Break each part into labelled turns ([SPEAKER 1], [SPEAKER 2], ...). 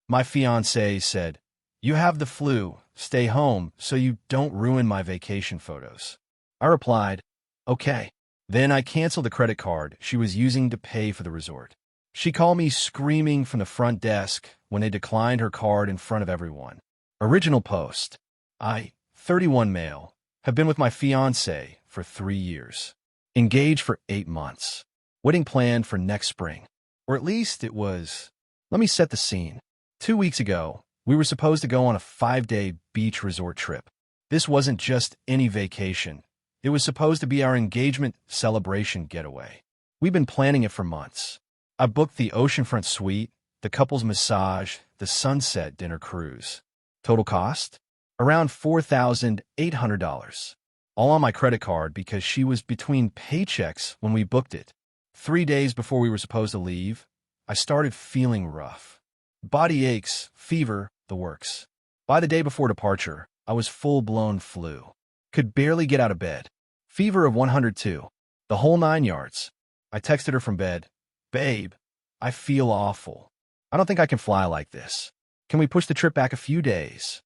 [SPEAKER 1] My fiancé said, "You have the flu. Stay home so you don't ruin my vacation photos." I replied, "Okay." Then I canceled the credit card she was using to pay for the resort. She called me screaming from the front desk when they declined her card in front of everyone. Original post. I, 31 male, have been with my fiancé for 3 years. Engaged for 8 months. Wedding planned for next spring. Or at least it was. Let me set the scene. 2 weeks ago, we were supposed to go on a 5-day beach resort trip. This wasn't just any vacation. It was supposed to be our engagement celebration getaway. We've been planning it for months. I booked the oceanfront suite, the couple's massage, the sunset dinner cruise. Total cost? Around $4,800. All on my credit card because she was between paychecks when we booked it. 3 days before we were supposed to leave, I started feeling rough. Body aches, fever, the works. By the day before departure, I was full-blown flu. Could barely get out of bed. Fever of 102. The whole 9 yards. I texted her from bed, "Babe, I feel awful. I don't think I can fly like this. Can we push the trip back a few days?"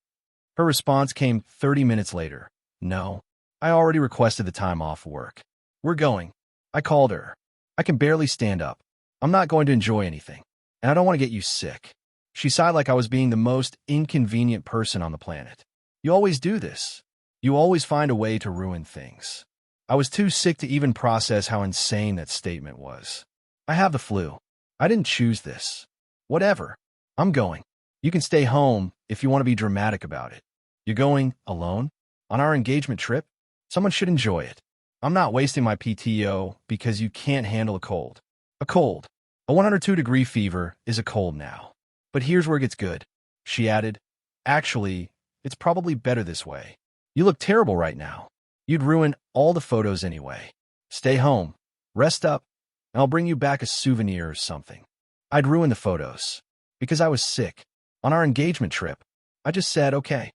[SPEAKER 1] Her response came 30 minutes later. "No, I already requested the time off work. We're going." I called her. "I can barely stand up. I'm not going to enjoy anything, and I don't want to get you sick." She sighed like I was being the most inconvenient person on the planet. "You always do this. You always find a way to ruin things." I was too sick to even process how insane that statement was. "I have the flu. I didn't choose this. Whatever. I'm going. You can stay home if you want to be dramatic about it. You're going alone? On our engagement trip? Someone should enjoy it. I'm not wasting my PTO because you can't handle a cold." A cold. A 102-degree fever is a cold now. "But here's where it gets good," she added. "Actually, it's probably better this way. You look terrible right now. You'd ruin all the photos anyway. Stay home, rest up, and I'll bring you back a souvenir or something." I'd ruin the photos because I was sick. On our engagement trip, I just said, "Okay."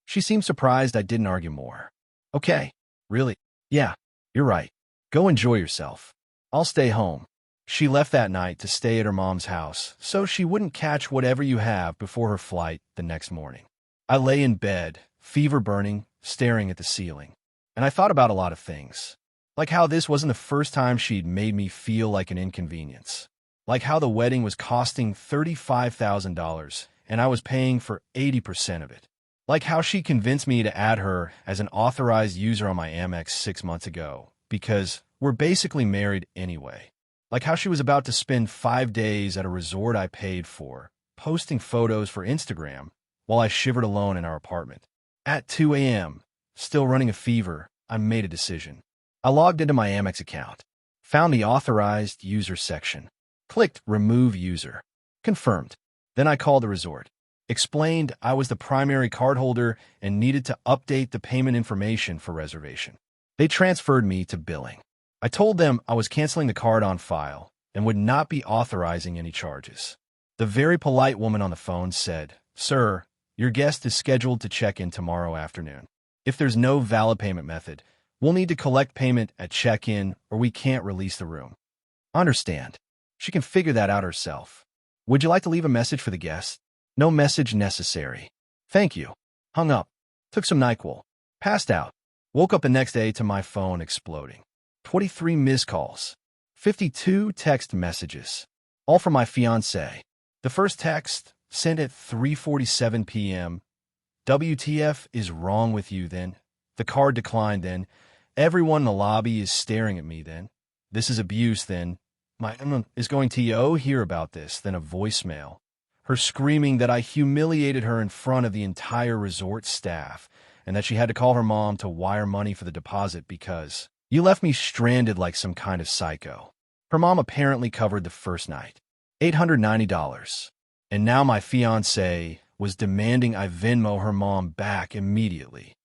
[SPEAKER 1] She seemed surprised I didn't argue more. "Okay, really? Yeah, you're right. Go enjoy yourself. I'll stay home." She left that night to stay at her mom's house so she wouldn't catch whatever you have before her flight the next morning. I lay in bed, fever burning, staring at the ceiling. And I thought about a lot of things. Like how this wasn't the first time she'd made me feel like an inconvenience. Like how the wedding was costing $35,000 and I was paying for 80% of it. Like how she convinced me to add her as an authorized user on my Amex 6 months ago because we're basically married anyway. Like how she was about to spend 5 days at a resort I paid for, posting photos for Instagram while I shivered alone in our apartment. At 2 a.m., still running a fever, I made a decision. I logged into my Amex account, found the authorized user section, clicked remove user, confirmed. Then I called the resort, explained I was the primary cardholder and needed to update the payment information for reservation. They transferred me to billing. I told them I was canceling the card on file and would not be authorizing any charges. The very polite woman on the phone said, "Sir, your guest is scheduled to check in tomorrow afternoon. If there's no valid payment method, we'll need to collect payment at check-in or we can't release the room." Understand. She can figure that out herself. "Would you like to leave a message for the guest?" "No message necessary. Thank you." Hung up. Took some NyQuil. Passed out. Woke up the next day to my phone exploding. 23 missed calls. 52 text messages. All from my fiancé. The first text, sent at 3:47 p.m. "WTF is wrong with you then?" The card declined then. "Everyone in the lobby is staring at me then." "This is abuse then." "My is going to hear about this." Then a voicemail. Her screaming that I humiliated her in front of the entire resort staff and that she had to call her mom to wire money for the deposit because "you left me stranded like some kind of psycho." Her mom apparently covered the first night. $890. And now my fiancé was demanding I Venmo her mom back immediately.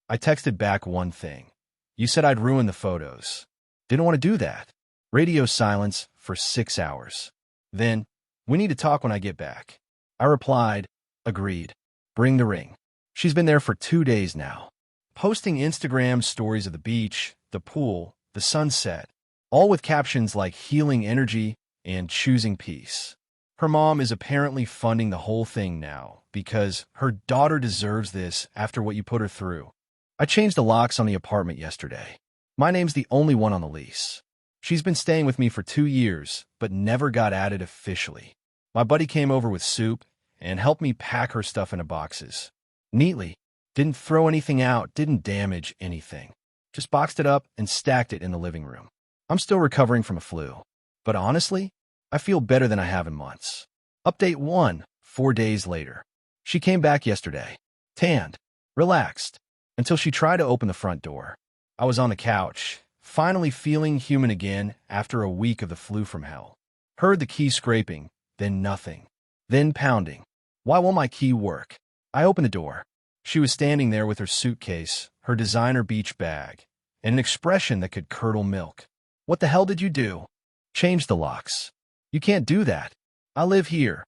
[SPEAKER 1] I texted back one thing. "You said I'd ruin the photos." Didn't want to do that. Radio silence for 6 hours. Then, "We need to talk when I get back." I replied, "Agreed. Bring the ring." She's been there for 2 days now, posting Instagram stories of the beach, the pool, the sunset, all with captions like "healing energy" and "choosing peace." Her mom is apparently funding the whole thing now because her daughter deserves this after what you put her through. I changed the locks on the apartment yesterday. My name's the only one on the lease. She's been staying with me for 2 years, but never got added officially. My buddy came over with soup and helped me pack her stuff into boxes. Neatly. Didn't throw anything out, didn't damage anything. Just boxed it up and stacked it in the living room. I'm still recovering from a flu. But honestly, I feel better than I have in months. Update 1, 4 days later. She came back yesterday. Tanned. Relaxed. Until she tried to open the front door. I was on the couch, finally feeling human again after a week of the flu from hell. Heard the key scraping, then nothing. Then pounding. Why won't my key work? I opened the door. She was standing there with her suitcase, her designer beach bag, and an expression that could curdle milk. What the hell did you do? Change the locks. You can't do that. I live here.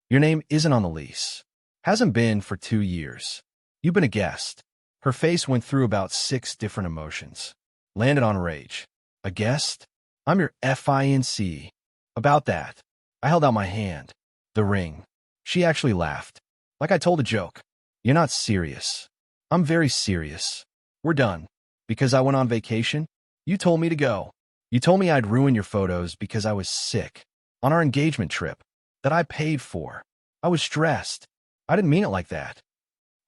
[SPEAKER 1] Your name isn't on the lease. Hasn't been for 2 years. You've been a guest. Her face went through about 6 different emotions. Landed on rage. A guest? I'm your fiancé. About that. I held out my hand. The ring. She actually laughed. Like I told a joke. You're not serious. I'm very serious. We're done. Because I went on vacation? You told me to go. You told me I'd ruin your photos because I was sick. On our engagement trip. That I paid for. I was stressed. I didn't mean it like that.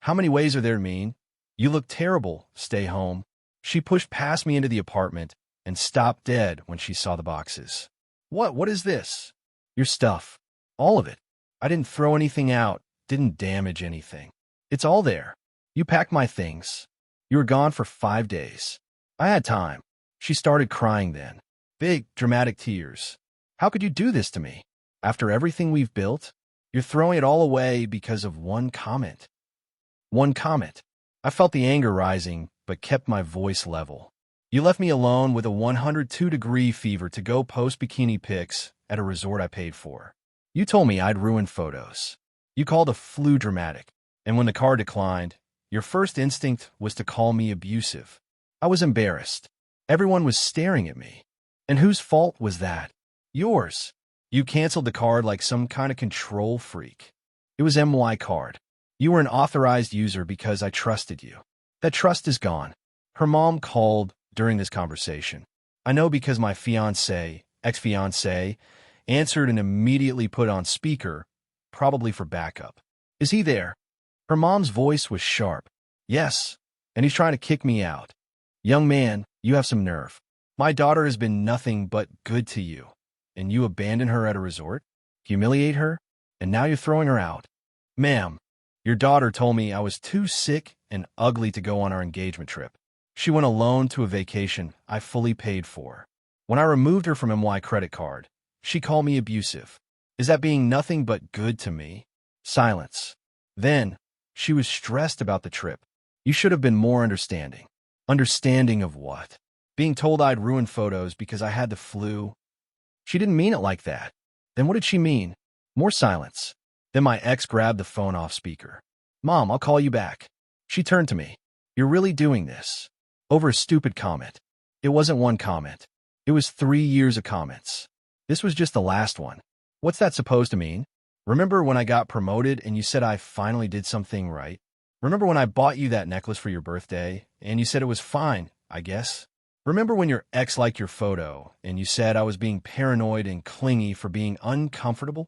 [SPEAKER 1] How many ways are there to mean? You look terrible. Stay home. She pushed past me into the apartment and stopped dead when she saw the boxes. What is this? Your stuff. All of it. I didn't throw anything out. Didn't damage anything. It's all there. You packed my things. You were gone for 5 days. I had time. She started crying then. Big, dramatic tears. How could you do this to me? After everything we've built? You're throwing it all away because of one comment. One comment. I felt the anger rising, but kept my voice level. You left me alone with a 102-degree fever to go post bikini pics at a resort I paid for. You told me I'd ruin photos. You called a flu dramatic. And when the car declined, your first instinct was to call me abusive. I was embarrassed. Everyone was staring at me. And whose fault was that? Yours. You canceled the card like some kind of control freak. It was MY card. You were an authorized user because I trusted you. That trust is gone. Her mom called during this conversation. I know because my fiancé, ex-fiancé, answered and immediately put on speaker, probably for backup. Is he there? Her mom's voice was sharp. Yes, and he's trying to kick me out. Young man, you have some nerve. My daughter has been nothing but good to you, and you abandon her at a resort, humiliate her, and now you're throwing her out. Ma'am, your daughter told me I was too sick and ugly to go on our engagement trip. She went alone to a vacation I fully paid for. When I removed her from MY credit card, she called me abusive. Is that being nothing but good to me? Silence. Then, she was stressed about the trip. You should have been more understanding. Understanding of what? Being told I'd ruin photos because I had the flu? She didn't mean it like that. Then what did she mean? More silence. Then my ex grabbed the phone off speaker. Mom, I'll call you back. She turned to me. You're really doing this? Over a stupid comment. It wasn't one comment. It was 3 years of comments. This was just the last one. What's that supposed to mean? Remember when I got promoted and you said I finally did something right? Remember when I bought you that necklace for your birthday and you said it was fine, I guess? Remember when your ex liked your photo and you said I was being paranoid and clingy for being uncomfortable?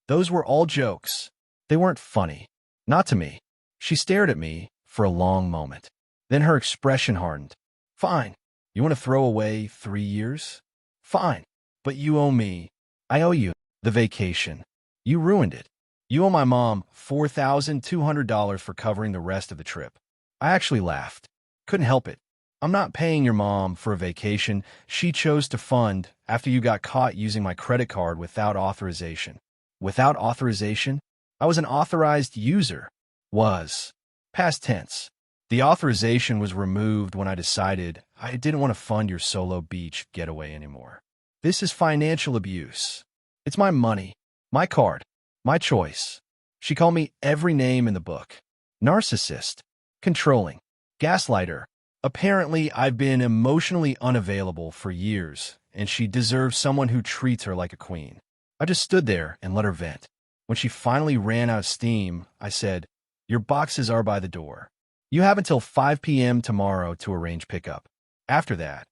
[SPEAKER 1] Those were all jokes. They weren't funny. Not to me. She stared at me for a long moment. Then her expression hardened. Fine. You want to throw away 3 years? Fine. But you owe me. I owe you the vacation. You ruined it. You owe my mom $4,200 for covering the rest of the trip. I actually laughed. Couldn't help it. I'm not paying your mom for a vacation she chose to fund after you got caught using my credit card without authorization. Without authorization? I was an authorized user. Was. Past tense. The authorization was removed when I decided I didn't want to fund your solo beach getaway anymore. This is financial abuse. It's my money. My card. My choice. She called me every name in the book. Narcissist. Controlling. Gaslighter. Apparently, I've been emotionally unavailable for years, and she deserves someone who treats her like a queen. I just stood there and let her vent. When she finally ran out of steam, I said, "Your boxes are by the door. You have until 5 p.m. tomorrow to arrange pickup. After that,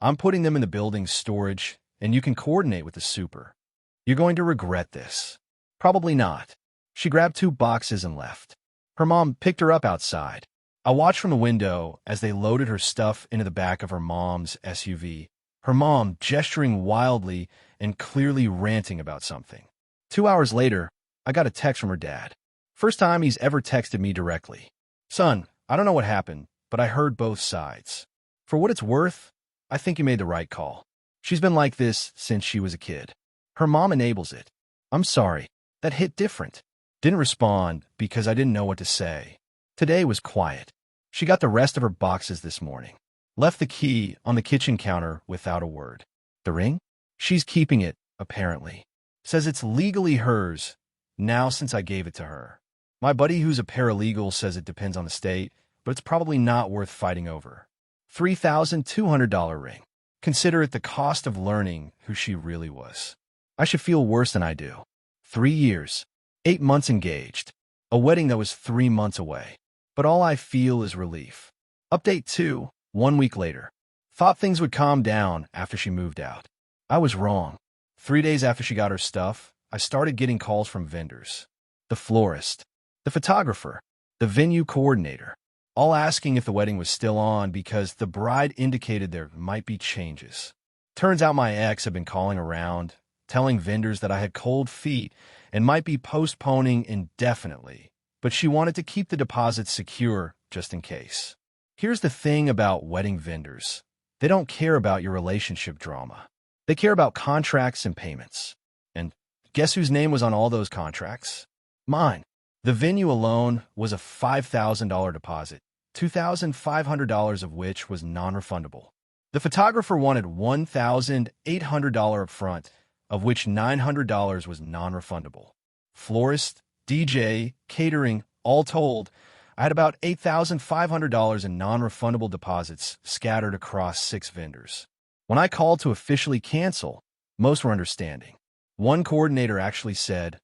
[SPEAKER 1] I'm putting them in the building's storage, and you can coordinate with the super. You're going to regret this." "Probably not." She grabbed 2 boxes and left. Her mom picked her up outside. I watched from the window as they loaded her stuff into the back of her mom's SUV, her mom gesturing wildly and clearly ranting about something. 2 hours later, I got a text from her dad. First time he's ever texted me directly. "Son, I don't know what happened, but I heard both sides. For what it's worth, I think you made the right call. She's been like this since she was a kid. Her mom enables it. I'm sorry. That hit different." Didn't respond because I didn't know what to say. Today was quiet. She got the rest of her boxes this morning. Left the key on the kitchen counter without a word. The ring? She's keeping it, apparently. Says it's legally hers now since I gave it to her. My buddy who's a paralegal says it depends on the state, but it's probably not worth fighting over. $3,200 ring. Consider it the cost of learning who she really was. I should feel worse than I do. 3 years. 8 months engaged. A wedding that was 3 months away. But all I feel is relief. Update 2, 1 week later. Thought things would calm down after she moved out. I was wrong. 3 days after she got her stuff, I started getting calls from vendors. The florist, the photographer, the venue coordinator, all asking if the wedding was still on because the bride indicated there might be changes. Turns out my ex had been calling around, telling vendors that I had cold feet and might be postponing indefinitely, but she wanted to keep the deposits secure just in case. Here's the thing about wedding vendors. They don't care about your relationship drama. They care about contracts and payments. And guess whose name was on all those contracts? Mine. The venue alone was a $5,000 deposit, $2,500 of which was non-refundable. The photographer wanted $1,800 up front, of which $900 was non-refundable. Florist, DJ, catering, all told, I had about $8,500 in non-refundable deposits scattered across 6 vendors. When I called to officially cancel, most were understanding. One coordinator actually said,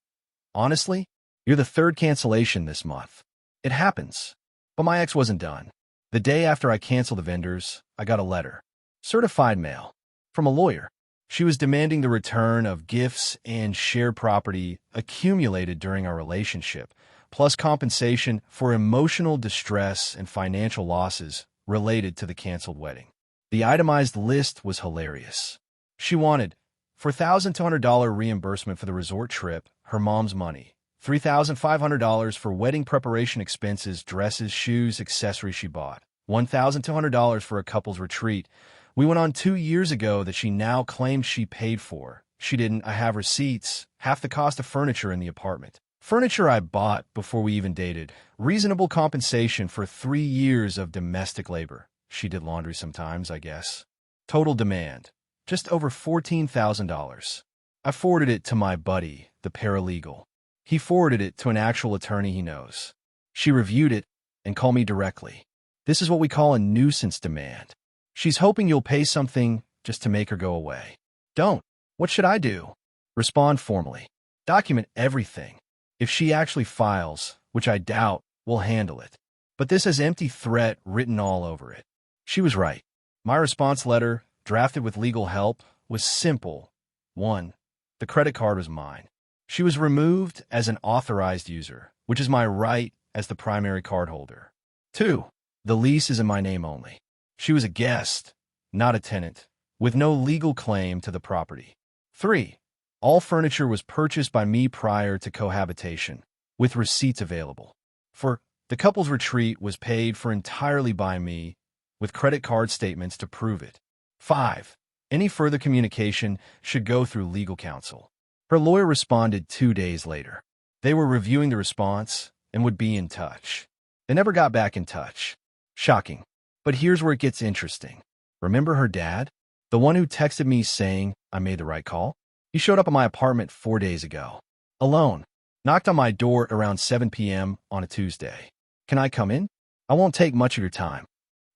[SPEAKER 1] "Honestly, you're the 3rd cancellation this month. It happens." But my ex wasn't done. The day after I canceled the vendors, I got a letter, certified mail, from a lawyer. She was demanding the return of gifts and shared property accumulated during our relationship, plus compensation for emotional distress and financial losses related to the canceled wedding. The itemized list was hilarious. She wanted $4,200 reimbursement for the resort trip, her mom's money, $3,500 for wedding preparation expenses, dresses, shoes, accessories she bought, $1,200 for a couple's retreat we went on 2 years ago that she now claims she paid for. She didn't. I have receipts. Half the cost of furniture in the apartment. Furniture I bought before we even dated. Reasonable compensation for 3 years of domestic labor. She did laundry sometimes, I guess. Total demand, just over $14,000. I forwarded it to my buddy, the paralegal. He forwarded it to an actual attorney he knows. She reviewed it and called me directly. This is what we call a nuisance demand. She's hoping you'll pay something just to make her go away. Don't. What should I do? Respond formally. Document everything. If she actually files, which I doubt, we'll handle it. But this has empty threat written all over it. She was right. My response letter, drafted with legal help, was simple. 1. The credit card was mine. She was removed as an authorized user, which is my right as the primary cardholder. 2. The lease is in my name only. She was a guest, not a tenant, with no legal claim to the property. 3. All furniture was purchased by me prior to cohabitation, with receipts available. 4. The couple's retreat was paid for entirely by me, with credit card statements to prove it. 5. Any further communication should go through legal counsel. Her lawyer responded 2 days later. They were reviewing the response and would be in touch. They never got back in touch. Shocking. But here's where it gets interesting. Remember her dad? The one who texted me saying I made the right call? He showed up at my apartment 4 days ago. Alone. Knocked on my door around 7 p.m. on a Tuesday. "Can I come in? I won't take much of your time."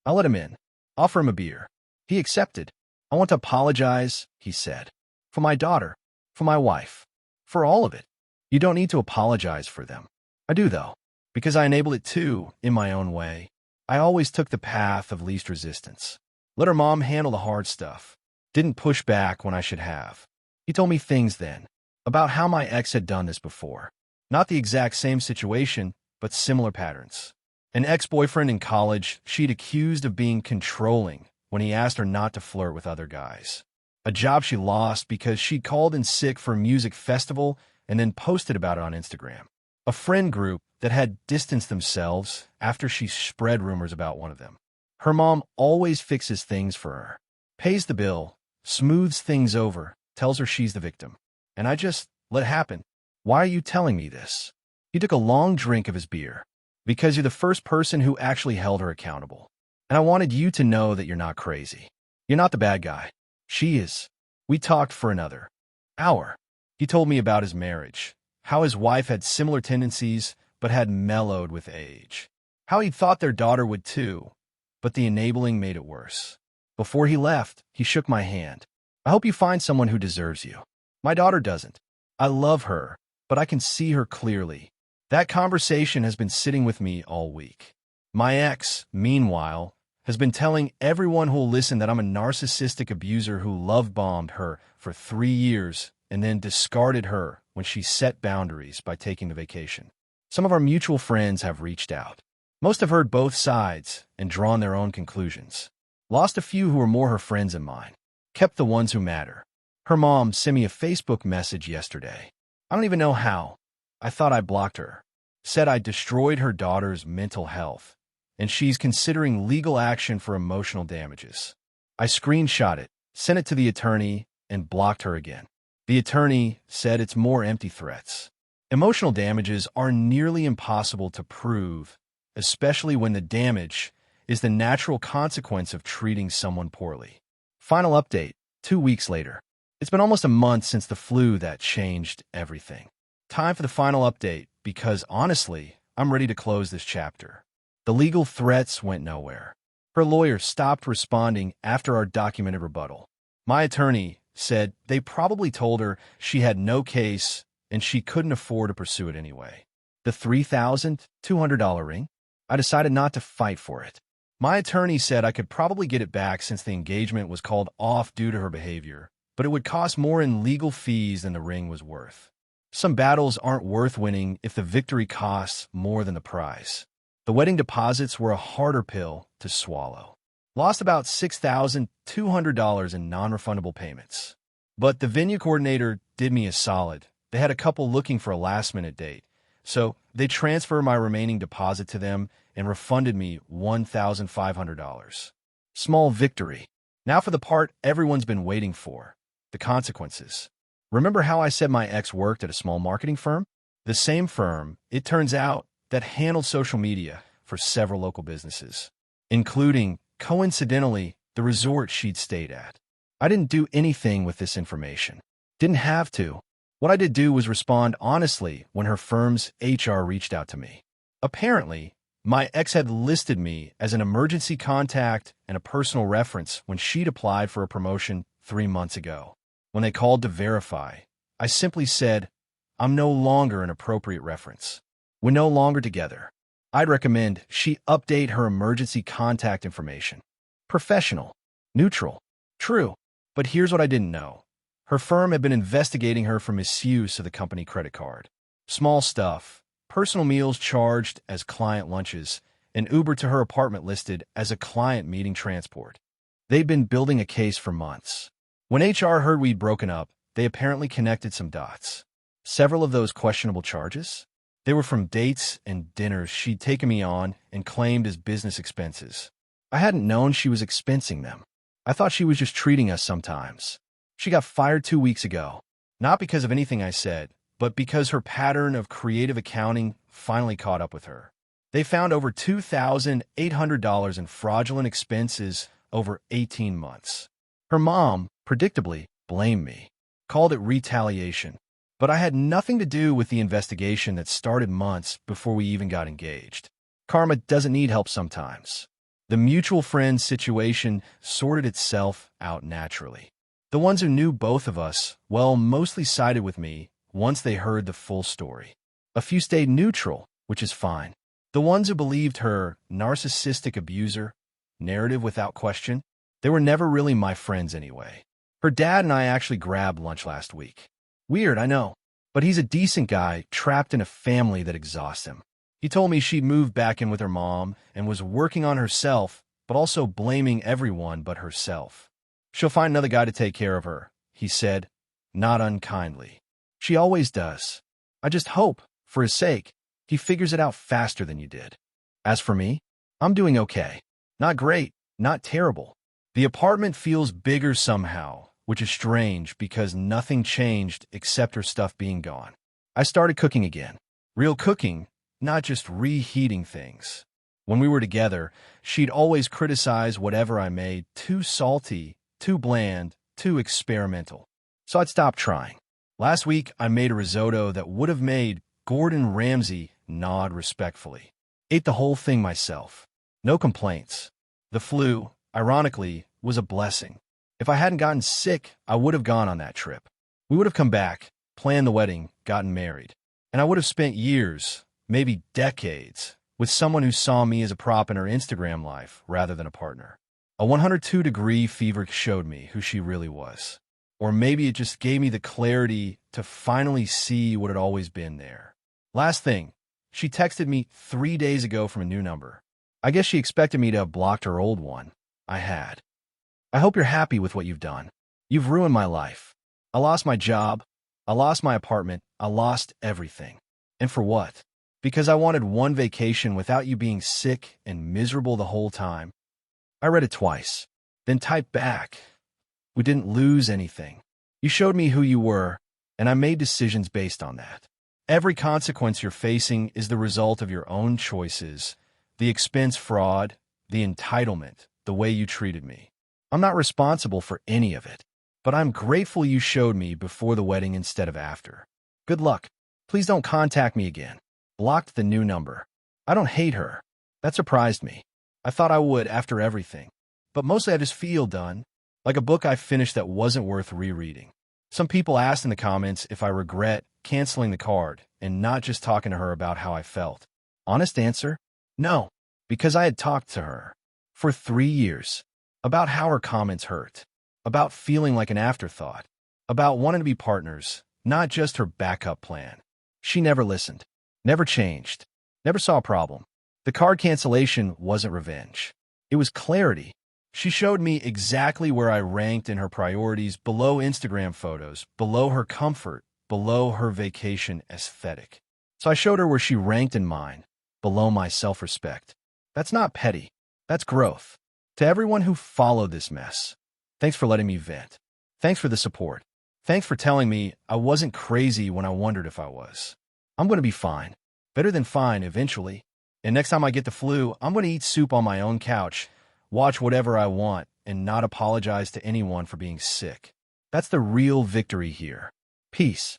[SPEAKER 1] I let him in. Offer him a beer. He accepted. "I want to apologize," he said. "For my daughter. For my wife. For all of it. You don't need to apologize for them. I do, though, because I enabled it too, in my own way. I always took the path of least resistance. Let her mom handle the hard stuff. Didn't push back when I should have. He told me things then, about how my ex had done this before. Not the exact same situation, but similar patterns. An ex-boyfriend in college she'd accused of being controlling when he asked her not to flirt with other guys. A job she lost because she'd called in sick for a music festival and then posted about it on Instagram. A friend group that had distanced themselves after she spread rumors about one of them. Her mom always fixes things for her, pays the bill, smooths things over, tells her she's the victim. And I just let it happen. Why are you telling me this? He took a long drink of his beer. Because you're the first person who actually held her accountable. And I wanted you to know that you're not crazy. You're not the bad guy. She is. We talked for another hour. He told me about his marriage, how his wife had similar tendencies but had mellowed with age, how he thought their daughter would too, but the enabling made it worse. Before he left, he shook my hand. I hope you find someone who deserves you. My daughter doesn't. I love her, but I can see her clearly. That conversation has been sitting with me all week. My ex, meanwhile, has been telling everyone who'll listen that I'm a narcissistic abuser who love-bombed her for 3 years and then discarded her when she set boundaries by taking the vacation. Some of our mutual friends have reached out. Most have heard both sides and drawn their own conclusions. Lost a few who were more her friends than mine. Kept the ones who matter. Her mom sent me a Facebook message yesterday. I don't even know how. I thought I blocked her. Said I destroyed her daughter's mental health, and she's considering legal action for emotional damages. I screenshot it, sent it to the attorney, and blocked her again. The attorney said it's more empty threats. Emotional damages are nearly impossible to prove, especially when the damage is the natural consequence of treating someone poorly. Final update, 2 weeks later. It's been almost a month since the flu that changed everything. Time for the final update, because honestly, I'm ready to close this chapter. The legal threats went nowhere. Her lawyer stopped responding after our documented rebuttal. My attorney said they probably told her she had no case and she couldn't afford to pursue it anyway. The $3,200 ring? I decided not to fight for it. My attorney said I could probably get it back since the engagement was called off due to her behavior, but it would cost more in legal fees than the ring was worth. Some battles aren't worth winning if the victory costs more than the prize. The wedding deposits were a harder pill to swallow. Lost about $6,200 in non-refundable payments. But the venue coordinator did me a solid. They had a couple looking for a last-minute date, so they transferred my remaining deposit to them and refunded me $1,500. Small victory. Now for the part everyone's been waiting for, the consequences. Remember how I said my ex worked at a small marketing firm? The same firm, it turns out, that handled social media for several local businesses, including, coincidentally, the resort she'd stayed at. I didn't do anything with this information. Didn't have to. What I did do was respond honestly when her firm's HR reached out to me. Apparently, my ex had listed me as an emergency contact and a personal reference when she'd applied for a promotion 3 months ago. When they called to verify, I simply said, I'm no longer an appropriate reference. We're no longer together. I'd recommend she update her emergency contact information. Professional. Neutral. True. But here's what I didn't know. Her firm had been investigating her for misuse of the company credit card. Small stuff. Personal meals charged as client lunches, and Uber to her apartment listed as a client meeting transport. They'd been building a case for months. When HR heard we'd broken up, they apparently connected some dots. Several of those questionable charges? They were from dates and dinners she'd taken me on and claimed as business expenses. I hadn't known she was expensing them. I thought she was just treating us sometimes. She got fired 2 weeks ago, not because of anything I said, but because her pattern of creative accounting finally caught up with her. They found over $2,800 in fraudulent expenses over 18 months. Her mom, predictably, blamed me, called it retaliation, but I had nothing to do with the investigation that started months before we even got engaged. Karma doesn't need help sometimes. The mutual friend situation sorted itself out naturally. The ones who knew both of us, well, mostly sided with me, once they heard the full story. A few stayed neutral, which is fine. The ones who believed her narcissistic abuser narrative without question, they were never really my friends anyway. Her dad and I actually grabbed lunch last week. Weird, I know, but he's a decent guy trapped in a family that exhausts him. He told me she'd moved back in with her mom and was working on herself, but also blaming everyone but herself. She'll find another guy to take care of her, he said, not unkindly. She always does. I just hope, for his sake, he figures it out faster than you did. As for me, I'm doing okay. Not great, not terrible. The apartment feels bigger somehow, which is strange because nothing changed except her stuff being gone. I started cooking again. Real cooking, not just reheating things. When we were together, she'd always criticize whatever I made too salty, too bland, too experimental. So I'd stop trying. Last week, I made a risotto that would have made Gordon Ramsay nod respectfully. Ate the whole thing myself. No complaints. The flu, ironically, was a blessing. If I hadn't gotten sick, I would have gone on that trip. We would have come back, planned the wedding, gotten married. And I would have spent years, maybe decades, with someone who saw me as a prop in her Instagram life rather than a partner. A 102-degree fever showed me who she really was. Or maybe it just gave me the clarity to finally see what had always been there. Last thing, she texted me 3 days ago from a new number. I guess she expected me to have blocked her old one. I had. I hope you're happy with what you've done. You've ruined my life. I lost my job. I lost my apartment. I lost everything. And for what? Because I wanted one vacation without you being sick and miserable the whole time. I read it twice, then typed back. We didn't lose anything. You showed me who you were, and I made decisions based on that. Every consequence you're facing is the result of your own choices, the expense fraud, the entitlement, the way you treated me. I'm not responsible for any of it, but I'm grateful you showed me before the wedding instead of after. Good luck. Please don't contact me again. Blocked the new number. I don't hate her. That surprised me. I thought I would after everything. But mostly I just feel done, like a book I finished that wasn't worth rereading. Some people asked in the comments if I regret canceling the card and not just talking to her about how I felt. Honest answer? No, because I had talked to her for 3 years about how her comments hurt, about feeling like an afterthought, about wanting to be partners, not just her backup plan. She never listened, never changed, never saw a problem. The card cancellation wasn't revenge. It was clarity. She showed me exactly where I ranked in her priorities, below Instagram photos, below her comfort, below her vacation aesthetic. So I showed her where she ranked in mine, below my self-respect. That's not petty. That's growth. To everyone who followed this mess, thanks for letting me vent. Thanks for the support. Thanks for telling me I wasn't crazy when I wondered if I was. I'm going to be fine. Better than fine eventually. And next time I get the flu, I'm going to eat soup on my own couch, watch whatever I want, and not apologize to anyone for being sick. That's the real victory here. Peace.